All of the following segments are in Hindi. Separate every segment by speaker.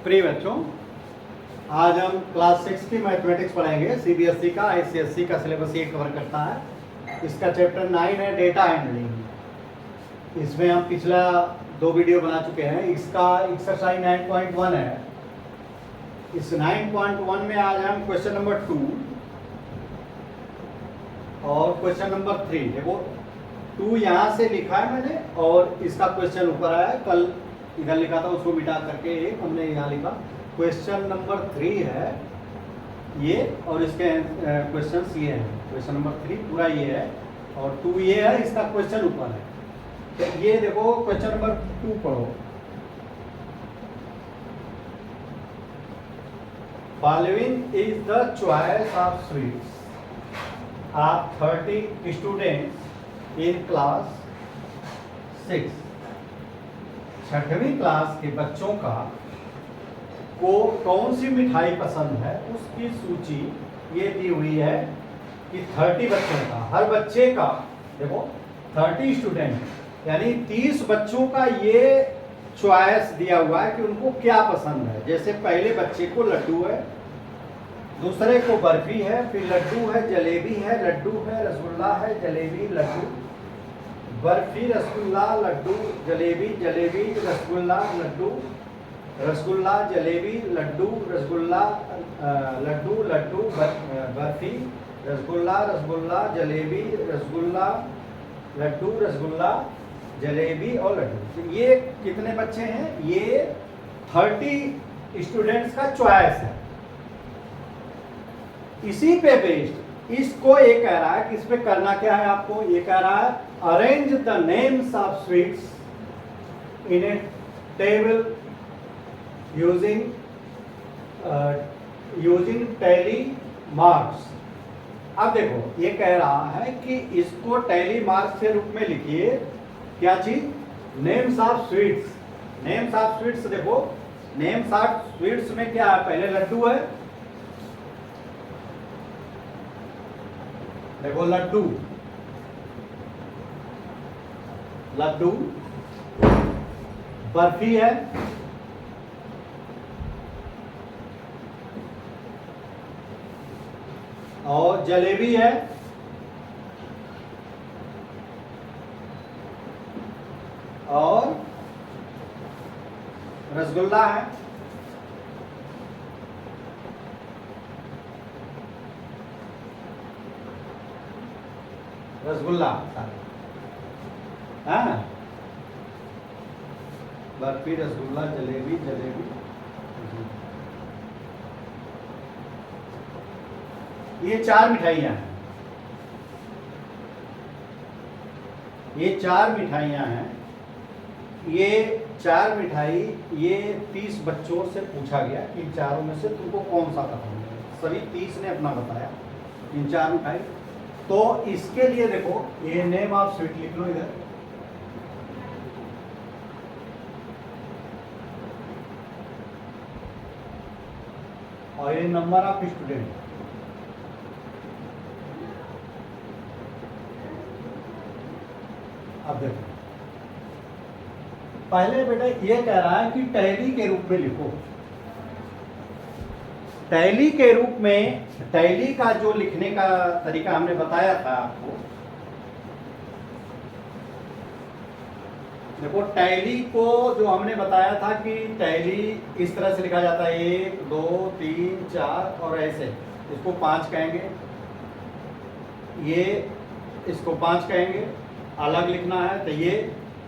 Speaker 1: प्रिय बच्चों, आज हम क्लास 6 की मैथमेटिक्स पढ़ेंगे। सीबीएसई का आईसीएसई का सिलेबस ये कवर करता है। इसका चैप्टर 9 है डेटा हैंडलिंग। इसमें हम पिछला 2 वीडियो बना चुके हैं। इसका एक्सरसाइज 9.1 है। इस 9.1 में आज हम क्वेश्चन नंबर 2 और क्वेश्चन नंबर 3, देखो 2 यहाँ से लिखा है मैंने और इसका क्वेश्चन ऊपर आया है। कल इधर लिखा था, उसको मिटा करके एक हमने यहाँ लिखा। क्वेश्चन नंबर 3 है ये और इसके क्वेश्चंस ये हैं। क्वेश्चन नंबर 3 पूरा ये है और 2 ये है, इसका क्वेश्चन ऊपर है। तो ये देखो क्वेश्चन नंबर 2 पढ़ो। Following is the choice of sweets of 30 students in class 6। 6वीं क्लास के बच्चों को कौन सी मिठाई पसंद है, उसकी सूची ये दी हुई है कि 30 बच्चों का, हर बच्चे का, देखो 30 स्टूडेंट यानी 30 बच्चों का ये चॉइस दिया हुआ है कि उनको क्या पसंद है। जैसे पहले बच्चे को लड्डू है, दूसरे को बर्फी है, फिर लड्डू है, जलेबी है, लड्डू है, रसगुल्ला है, जलेबी, लड्डू, बर्फी, रसगुल्ला, लड्डू, जलेबी, जलेबी, रसगुल्ला, लड्डू, रसगुल्ला, जलेबी, लड्डू, रसगुल्ला, लड्डू, लड्डू, बर्फी, रसगुल्ला, रसगुल्ला, जलेबी, रसगुल्ला, लड्डू, रसगुल्ला, जलेबी और लड्डू। तो ये कितने बच्चे हैं? ये 30 स्टूडेंट्स का चॉइस है। इसी पे बेस्ड इसको ये कह रहा है कि इस पे करना क्या है आपको। ये कह रहा है arrange the names of sweets in A table using tally marks. अब देखो ये कह रहा है कि इसको टैली मार्क्स के रूप में लिखिए। क्या चीज? Names of sweets. Names of sweets, देखो नेम्स ऑफ स्वीट्स में क्या है? पहले लड्डू है, देखो लड्डू, लड्डू, बर्फी है, और जलेबी है, और रसगुल्ला है, रसगुल्ला, हाँ, बर्फी, रसगुल्ला, जलेबी, जलेबी। ये 4 मिठाइयाँ हैं। ये 4 मिठाइयाँ हैं। ये 4 मिठाई ये 30 बच्चों से पूछा गया कि इन चारों में से तुमको कौन सा पसंद है। सभी 30 ने अपना बताया इन 4 मिठाई। तो इसके लिए देखो ये नेम ऑफ स्वीट लिख लो इधर। और ये नंबर ऑफ स्टूडेंट। अब देखो पहले बेटा ये कह रहा है कि टैली के रूप में लिखो। टैली के रूप में, टैली का जो लिखने का तरीका हमने बताया था आपको। देखो टैली को जो हमने बताया था कि टैली इस तरह से लिखा जाता है, 1 2 3 4 और ऐसे। इसको 5 कहेंगे, ये इसको 5 कहेंगे। अलग लिखना है तो ये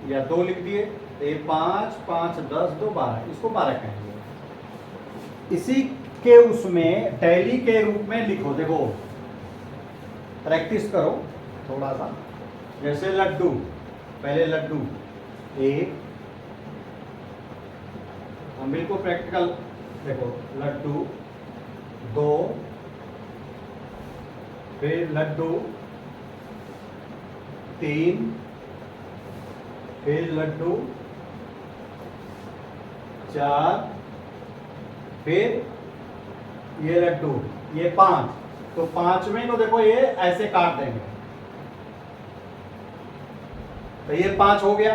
Speaker 1: या 2 लिख दिए तो ये 5 5 10 2 12, इसको 12 कहेंगे। इसी के उसमें टैली के रूप में लिखो। देखो प्रैक्टिस करो थोड़ा सा। जैसे लड्डू, पहले लड्डू 1, हम बिल्कुल प्रैक्टिकल। देखो लड्डू 2, फिर लड्डू 3, फिर लड्डू 4, फिर ये लड्डू, ये 5। तो 5वें को देखो ये ऐसे काट देंगे तो ये 5 हो गया।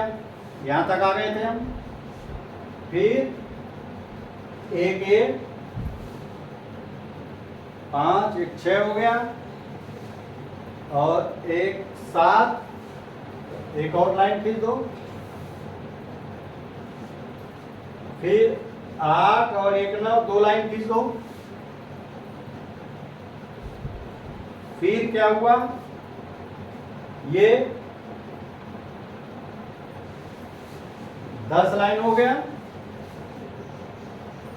Speaker 1: यहां तक आ गए थे हम। फिर एक ये 5, एक 6 हो गया, और एक 7, एक और लाइन खींच दो, फिर 8 और एक 9, 2 लाइन खींच दो। फिर क्या हुआ, ये 10 लाइन हो गया,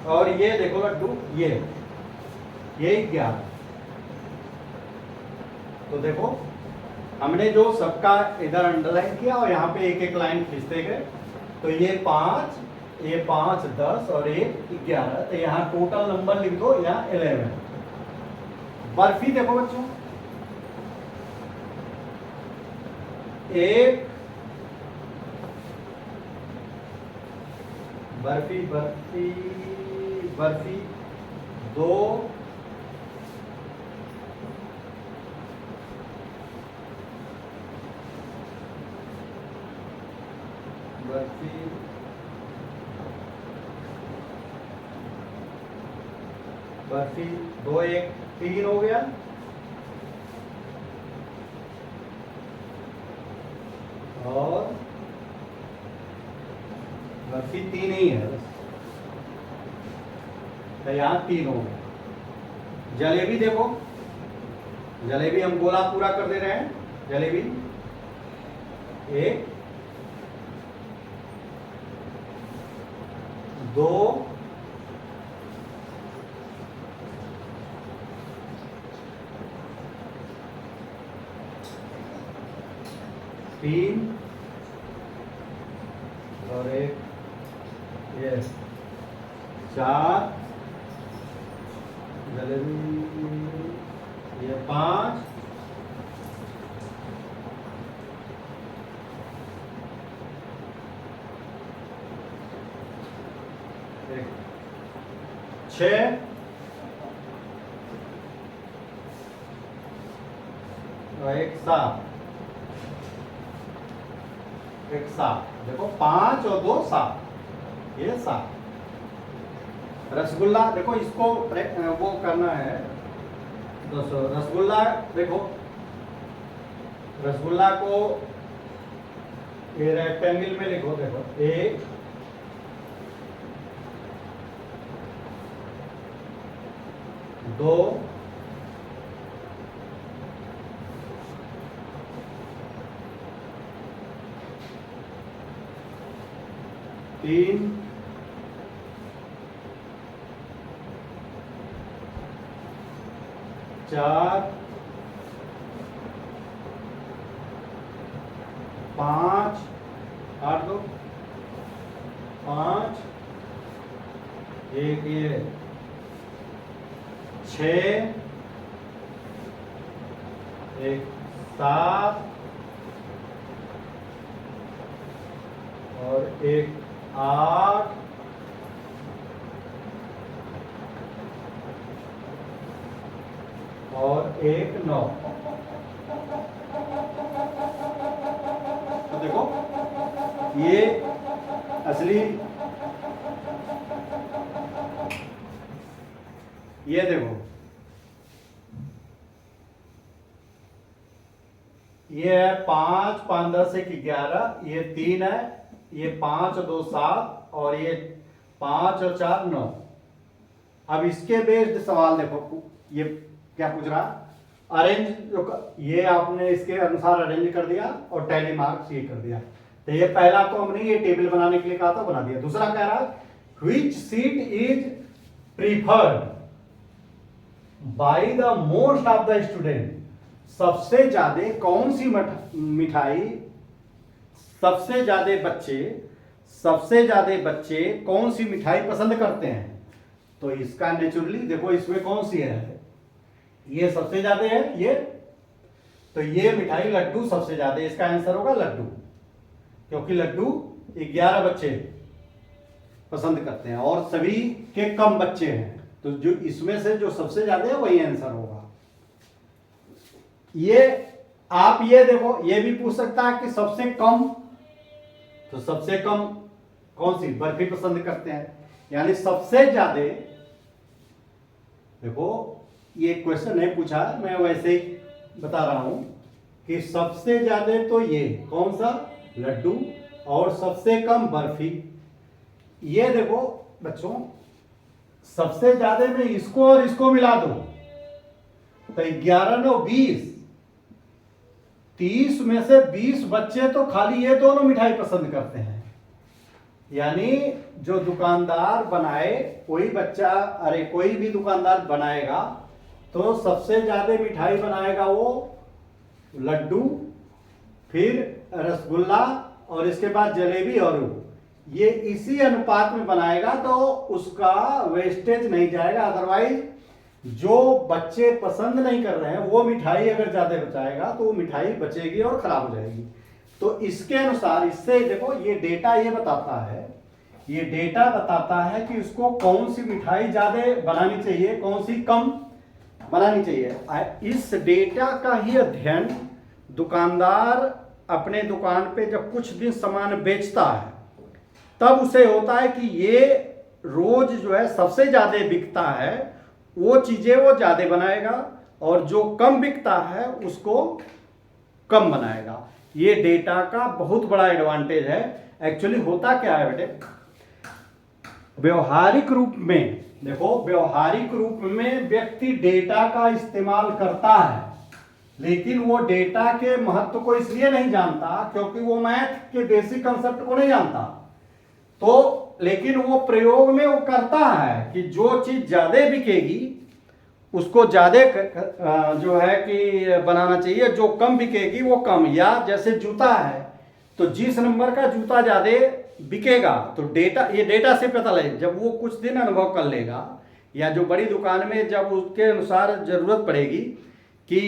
Speaker 1: और ये देखो लड्डू, ये 11। तो देखो हमने जो सबका इधर अंडरलाइन किया और यहाँ पे एक एक लाइन खींचते गए, तो ये 5, ये 5, 10 और एक 11। तो यहाँ टोटल नंबर लिख दो, यहाँ 11। बर्फी देखो बच्चों, एक बर्फी बर्फी बर्फी, 2 बर्फी, बर्फी 2, एक 3 हो गया, और बर्फी 3 ही है बस, तो यहाँ 3 हो गया। जलेबी देखो, जलेबी हम गोला पूरा कर दे रहे हैं। जलेबी 1, 2, 3 और एक ये 4, जलेबी ये 5, एक 6 और एक 7, एक 7। देखो 5 और 2 7, ये 7। रसगुल्ला देखो, इसको वो करना है दोस्तों। रसगुल्ला देखो, रसगुल्ला को ये रेक्टेंगल में लिखो। देखो 1, 2, 3, 4, 5, 8 दो 5, एक ये 6, एक 7 और एक 8, और एक 9। तो देखो ये असली, ये देखो ये है 5, 5, 10, 1, 11, ये 3 है, ये 5 और 2 7, और ये 5 और 4 9। अब इसके बेस्ड सवाल देखो, ये क्या पूछ रहा, अरेंज। ये आपने इसके अनुसार अरेंज कर दिया और टैली मार्क्स ये कर दिया। तो ये पहला तो हमने ये टेबल बनाने के लिए कहा था, बना दिया। दूसरा कह रहा है which seat is preferred by the most of the student. सबसे ज्यादा कौन सी मिठाई, सबसे ज्यादा बच्चे कौन सी मिठाई पसंद करते हैं। तो इसका नेचुरली देखो, इसमें कौन सी है, ये सबसे ज्यादा है ये, तो ये मिठाई लड्डू सबसे ज्यादा, इसका आंसर होगा लड्डू, क्योंकि लड्डू 11 बच्चे पसंद करते हैं और सभी के कम बच्चे हैं। तो जो इसमें से जो सबसे ज्यादा है वही आंसर होगा। ये आप ये देखो, ये भी पूछ सकता है कि सबसे कम, तो सबसे कम कौन सी बर्फी पसंद करते हैं। यानी सबसे ज्यादा, देखो ये क्वेश्चन नहीं पूछा है, मैं वैसे ही बता रहा हूं कि सबसे ज्यादा तो ये कौन सा, लड्डू, और सबसे कम बर्फी। ये देखो बच्चों, सबसे ज्यादा में इसको और इसको मिला दो तो 11 9 20, 30 में से 20 बच्चे तो खाली ये दोनों मिठाई पसंद करते हैं। यानी जो दुकानदार बनाए, कोई बच्चा, अरे कोई भी दुकानदार बनाएगा तो सबसे ज्यादा मिठाई बनाएगा वो लड्डू, फिर रसगुल्ला, और इसके बाद जलेबी, और ये इसी अनुपात में बनाएगा तो उसका वेस्टेज नहीं जाएगा। अदरवाइज जो बच्चे पसंद नहीं कर रहे हैं वो मिठाई अगर ज्यादा बचाएगा तो वो मिठाई बचेगी और खराब हो जाएगी। तो इसके अनुसार, इससे देखो ये डेटा ये बताता है, ये डेटा बताता है कि उसको कौन सी मिठाई ज्यादा बनानी चाहिए, कौन सी कम बनानी चाहिए। इस डेटा का ही अध्ययन दुकानदार अपने दुकान पे जब कुछ दिन सामान बेचता है तब उसे होता है कि ये रोज जो है सबसे ज्यादा बिकता है वो चीजें वो ज्यादा बनाएगा, और जो कम बिकता है उसको कम बनाएगा। ये डेटा का बहुत बड़ा एडवांटेज है। एक्चुअली होता क्या है बेटे, व्यवहारिक रूप में देखो, व्यवहारिक रूप में व्यक्ति डेटा का इस्तेमाल करता है, लेकिन वो डेटा के महत्व को इसलिए नहीं जानता क्योंकि वो मैथ के बेसिक कंसेप्ट को नहीं जानता। तो लेकिन वो प्रयोग में वो करता है कि जो चीज ज्यादा बिकेगी उसको ज्यादा जो है कि बनाना चाहिए, जो कम बिकेगी वो कम। या जैसे जूता है तो जिस नंबर का जूता ज्यादा बिकेगा तो डेटा, ये डेटा से पता लगे जब वो कुछ दिन अनुभव कर लेगा, या जो बड़ी दुकान में जब उसके अनुसार जरूरत पड़ेगी कि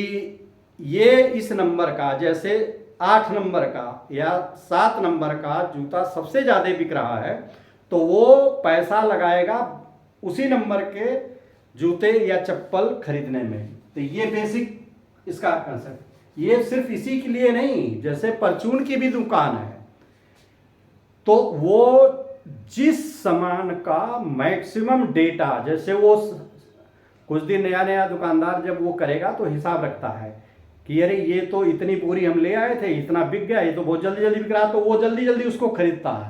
Speaker 1: ये इस नंबर का, जैसे 8 नंबर का या 7 नंबर का जूता सबसे ज्यादा बिक रहा है, तो वो पैसा लगाएगा उसी नंबर के जूते या चप्पल खरीदने में। तो ये बेसिक इसका कंसेप्ट। ये सिर्फ इसी के लिए नहीं, जैसे परचून की भी दुकान है तो वो जिस सामान का मैक्सिमम डेटा, जैसे वो कुछ दिन नया नया दुकानदार जब वो करेगा तो हिसाब रखता है कि अरे ये तो इतनी पूरी हम ले आए थे, इतना बिक गया, ये तो बहुत जल्दी जल्दी बिक रहा है, तो वो जल्दी जल्दी उसको खरीदता है।